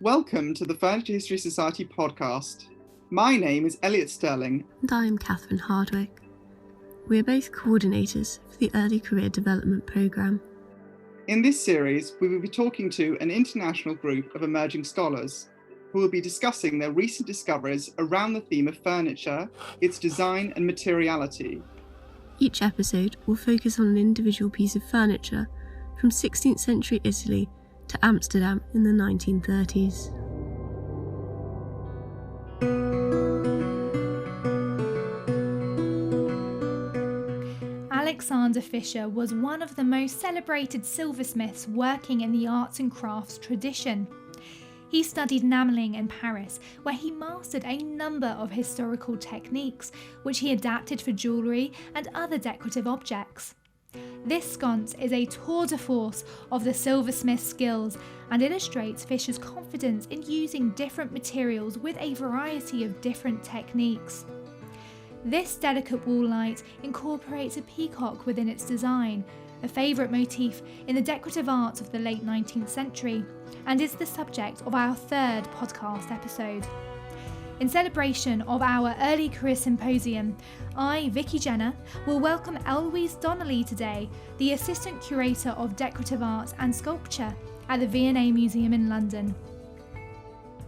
Welcome to the Furniture History Society podcast. My name is Elliot Sterling. And I am Catherine Hardwick. We are both coordinators for the Early Career Development Programme. In this series, we will be talking to an international group of emerging scholars who will be discussing their recent discoveries around the theme of furniture, its design and materiality. Each episode will focus on an individual piece of furniture from 16th century Italy to Amsterdam in the 1930s. Alexander Fischer was one of the most celebrated silversmiths working in the arts and crafts tradition. He studied enamelling in Paris, where he mastered a number of historical techniques, which he adapted for jewellery and other decorative objects. This sconce is a tour de force of the silversmith skills and illustrates Fischer's confidence in using different materials with a variety of different techniques. This delicate wall light incorporates a peacock within its design, a favourite motif in the decorative arts of the late 19th century, and is the subject of our third podcast episode. In celebration of our Early Career Symposium, I, Vicky Jenner, will welcome Eloise Donnelly today, the Assistant Curator of Decorative Art and Sculpture at the V&A Museum in London.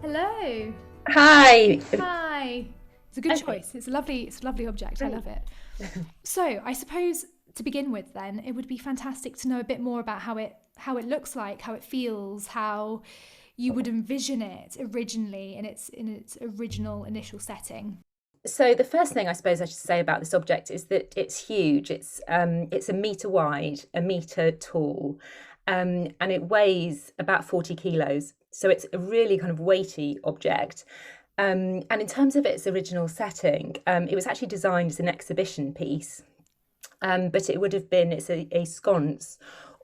Hello. Hi. Hi. It's a good choice. It's a lovely object. I love it. So I suppose to begin with then, it would be fantastic to know a bit more about how it looks like, how it feels, how you would envision it originally in its original initial setting. So the first thing I suppose I should say about this object is that it's huge. It's a metre wide, a metre tall, and it weighs about 40 kilos. So it's a really kind of weighty object. And in terms of its original setting, it was actually designed as an exhibition piece, but it's a sconce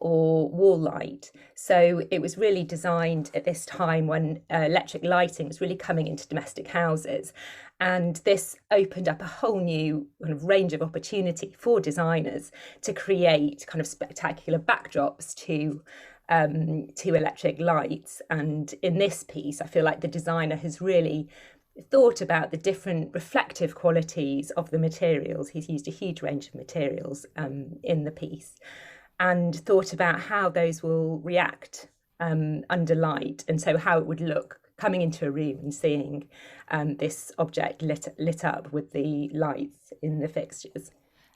or wall light. So it was really designed at this time when electric lighting was really coming into domestic houses. And this opened up a whole new kind of range of opportunity for designers to create kind of spectacular backdrops to electric lights. And in this piece, I feel like the designer has really thought about the different reflective qualities of the materials. He's used a huge range of materials in the piece, and thought about how those will react under light, and so how it would look coming into a room and seeing this object lit up with the lights in the fixtures.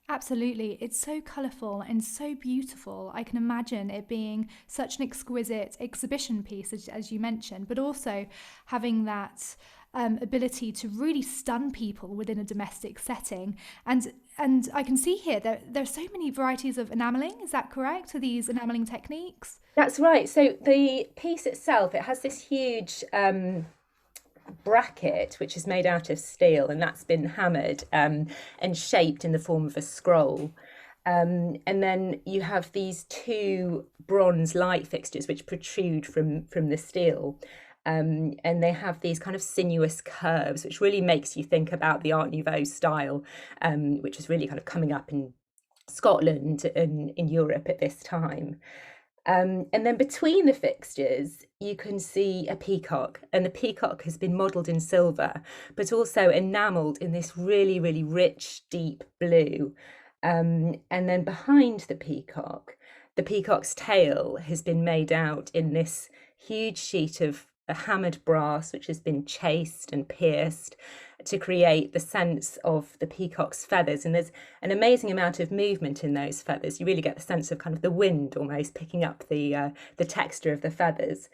Absolutely. It's so colourful and so beautiful. I can imagine it being such an exquisite exhibition piece, as you mentioned, but also having that ability to really stun people within a domestic setting. And I can see here that there are so many varieties of enamelling. Is that correct? Are these enamelling techniques? That's right. So the piece itself, it has this huge bracket which is made out of steel, and that's been hammered and shaped in the form of a scroll. And then you have these two bronze light fixtures which protrude from the steel. And they have these kind of sinuous curves, which really makes you think about the Art Nouveau style, which is really kind of coming up in Scotland and in Europe at this time. And then between the fixtures, you can see a peacock, and the peacock has been modelled in silver, but also enamelled in this really, really rich, deep blue. And then behind the peacock's tail has been made out in this huge sheet of a hammered brass, which has been chased and pierced to create the sense of the peacock's feathers. And there's an amazing amount of movement in those feathers. You really get the sense of kind of the wind almost picking up the texture of the feathers.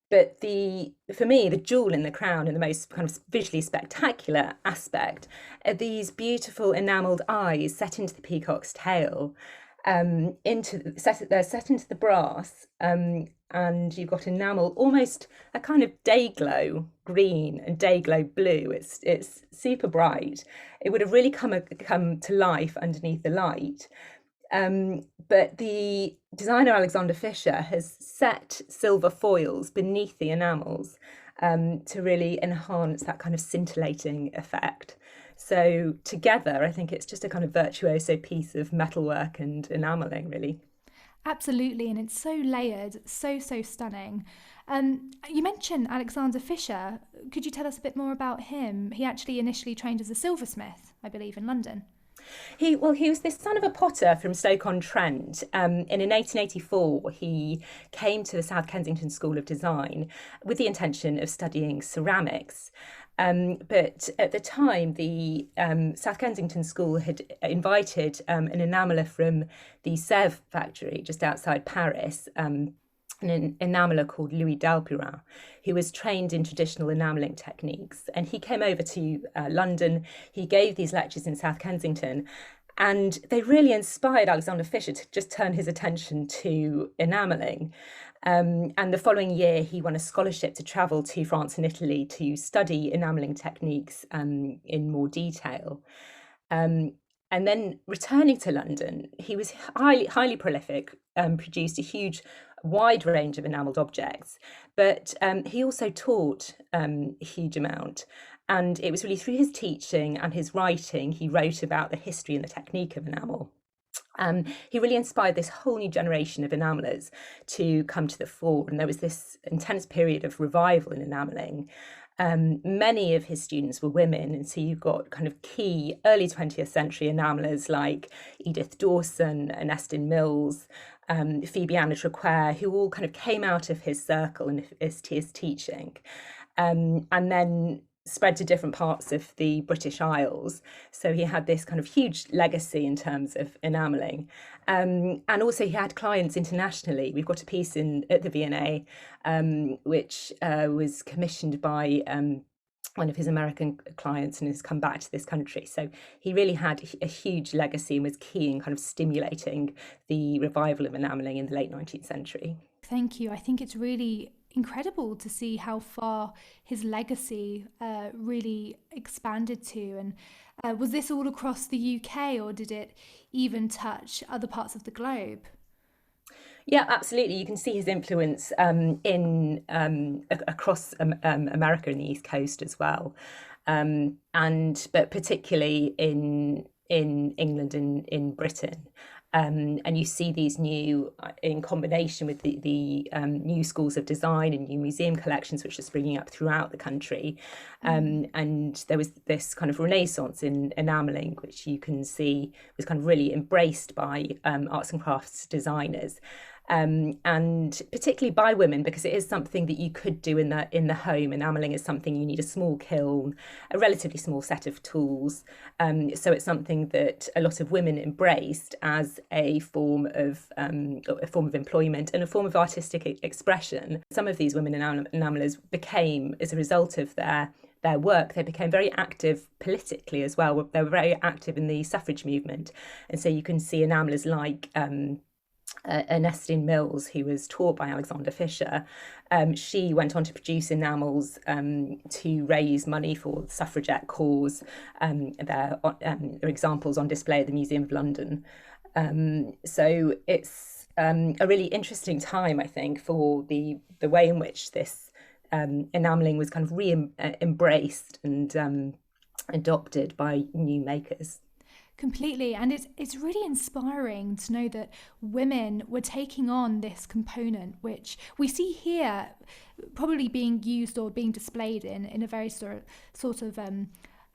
But for me, the jewel in the crown and the most kind of visually spectacular aspect are these beautiful enamelled eyes set into the peacock's tail, they're set into the brass, and you've got enamel, almost a kind of day-glow green and day-glow blue. It's super bright. It would have really come to life underneath the light. But the designer Alexander Fischer has set silver foils beneath the enamels to really enhance that kind of scintillating effect. So together, I think it's just a kind of virtuoso piece of metalwork and enamelling, really. Absolutely, and it's so layered, so stunning. You mentioned Alexander Fisher. Could you tell us a bit more about him? He actually initially trained as a silversmith, I believe, in London. He was this son of a potter from Stoke-on-Trent. And in 1884, he came to the South Kensington School of Design with the intention of studying ceramics. But at the time, the South Kensington School had invited an enameller from the Sèvres factory just outside Paris, an enameller called Louis Dalpurin, who was trained in traditional enamelling techniques. And he came over to London. He gave these lectures in South Kensington, and they really inspired Alexander Fisher to just turn his attention to enamelling. And the following year, he won a scholarship to travel to France and Italy to study enamelling techniques in more detail. And then returning to London, he was highly prolific, produced a wide range of enamelled objects, but he also taught a huge amount. And it was really through his teaching and his writing, he wrote about the history and the technique of enamel. He really inspired this whole new generation of enamellers to come to the fore, and there was this intense period of revival in enamelling. Many of his students were women, and so you've got kind of key early 20th century enamellers like Edith Dawson, Ernestine Mills, Phoebe Anna Traquair, who all kind of came out of his circle and his teaching, and then spread to different parts of the British Isles. So he had this kind of huge legacy in terms of enamelling. And also he had clients internationally. We've got a piece at the V&A, which was commissioned by one of his American clients and has come back to this country. So he really had a huge legacy and was key in kind of stimulating the revival of enamelling in the late 19th century. Thank you. I think it's really incredible to see how far his legacy really expanded to. And was this all across the UK, or did it even touch other parts of the globe? Yeah, absolutely. You can see his influence across America and the East Coast as well, but particularly in England and in Britain. And you see these new, in combination with the new schools of design and new museum collections, which are springing up throughout the country. And there was this kind of renaissance in enamelling, which you can see was kind of really embraced by arts and crafts designers. And particularly by women, because it is something that you could do in the home. Enamelling is something you need a small kiln, a relatively small set of tools. So it's something that a lot of women embraced as a form of employment and a form of artistic expression. Some of these women enamelers became, as a result of their work, they became very active politically as well. They were very active in the suffrage movement, and so you can see enamelers like Ernestine Mills, who was taught by Alexander Fisher. She went on to produce enamels to raise money for the suffragette cause. There are examples on display at the Museum of London. So it's a really interesting time, I think, for the way in which this enamelling was kind of embraced and adopted by new makers. Completely. And it's really inspiring to know that women were taking on this component, which we see here probably being used or being displayed in a very sort of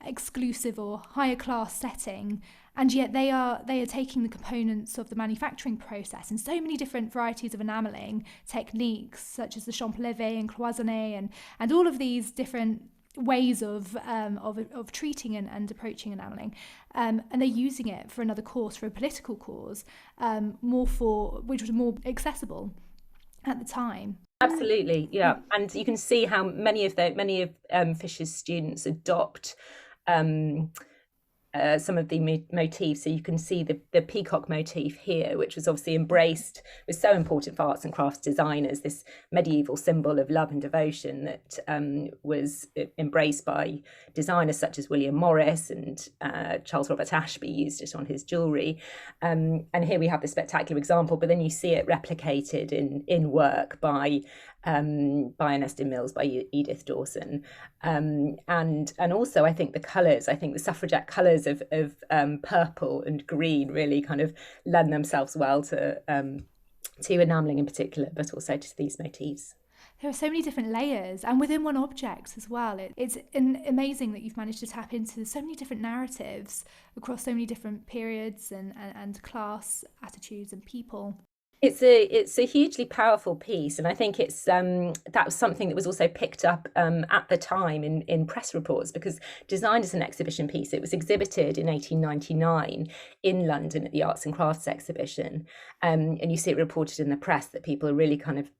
exclusive or higher class setting. And yet they are taking the components of the manufacturing process and so many different varieties of enamelling techniques, such as the champlevé and cloisonné and all of these different ways of treating and approaching enamelling, and they're using it for another cause, for a political cause, which was more accessible at the time. Absolutely, yeah, and you can see how many of Fisher's students adopt some of the motifs. So you can see the peacock motif here, which was obviously embraced, was so important for arts and crafts designers, this medieval symbol of love and devotion that was embraced by designers such as William Morris, and Charles Robert Ashby used it on his jewellery. And here we have the spectacular example, but then you see it replicated in work by Ernestine Mills, by Edith Dawson, and also I think the suffragette colours of purple and green really kind of lend themselves well to enamelling in particular, but also to these motifs. there are so many different layers, and within one object as well. It's amazing that you've managed to tap into so many different narratives across so many different periods and class attitudes and people. It's a hugely powerful piece, and I think it's that was something that was also picked up at the time in press reports, because designed as an exhibition piece, it was exhibited in 1899 in London at the Arts and Crafts exhibition, and you see it reported in the press that people are really kind of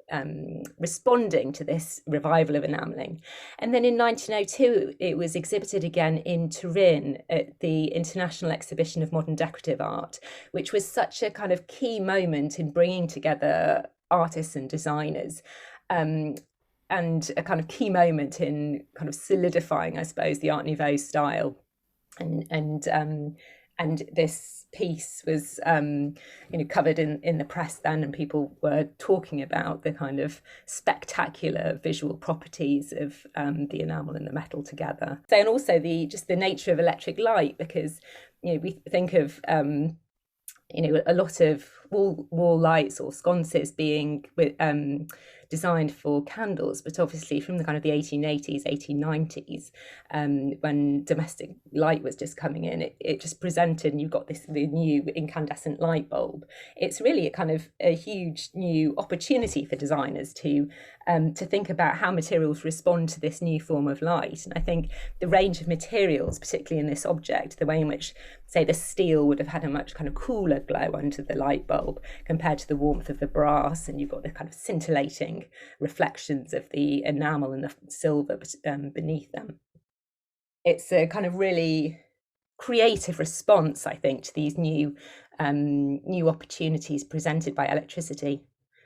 responding to this revival of enamelling. And then in 1902 it was exhibited again in Turin at the International Exhibition of Modern Decorative Art, which was such a kind of key moment in bringing together artists and designers, and a kind of key moment in kind of solidifying, I suppose, the Art Nouveau style. And this piece was covered in the press then, and people were talking about the kind of spectacular visual properties of the enamel and the metal together. So, and also the nature of electric light, because we think of a lot of wall lights or sconces being designed for candles, but obviously from the kind of the 1880s, 1890s, when domestic light was just coming in, it just presented, and you've got the new incandescent light bulb. It's really a huge new opportunity for designers to think about how materials respond to this new form of light. And I think the range of materials, particularly in this object, the way in which, say, the steel would have had a much kind of cooler glow under the light bulb compared to the warmth of the brass, and you've got the kind of scintillating reflections of the enamel and the silver beneath them. It's a kind of really creative response, I think, to these new opportunities presented by electricity.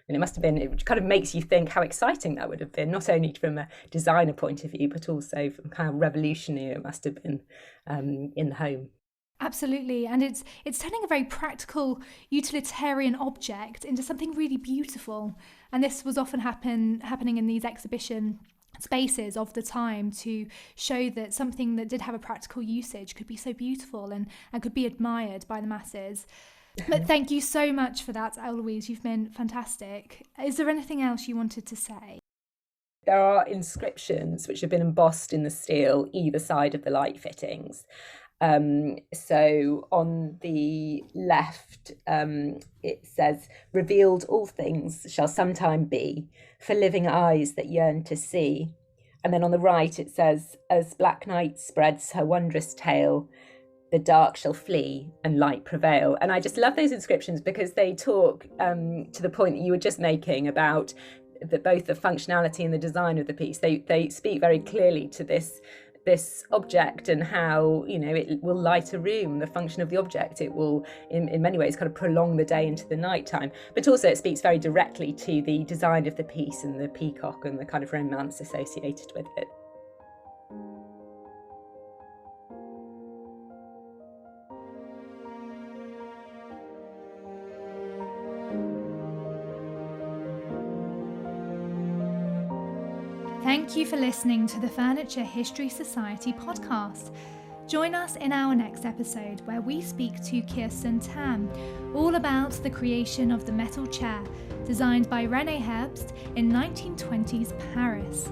And it kind of makes you think how exciting that would have been, not only from a designer point of view, but also from how revolutionary it must have been in the home. Absolutely, and it's turning a very practical, utilitarian object into something really beautiful. And this was often happening in these exhibition spaces of the time, to show that something that did have a practical usage could be so beautiful and could be admired by the masses. But thank you so much for that, Eloise. You've been fantastic. Is there anything else you wanted to say? There are inscriptions which have been embossed in the steel either side of the light fittings. So on the left, it says, "Revealed all things shall sometime be, for living eyes that yearn to see." And then on the right, it says, "As black night spreads her wondrous tale, the dark shall flee and light prevail." And I just love those inscriptions, because they talk to the point that you were just making about both the functionality and the design of the piece. They speak very clearly to this object and how it will light a room. The function of the object, it will in many ways kind of prolong the day into the nighttime, but also it speaks very directly to the design of the piece and the peacock and the kind of romance associated with it. Thank you for listening to the Furniture History Society podcast. Join us in our next episode, where we speak to Kirsten Tam all about the creation of the metal chair designed by René Herbst in 1920s Paris.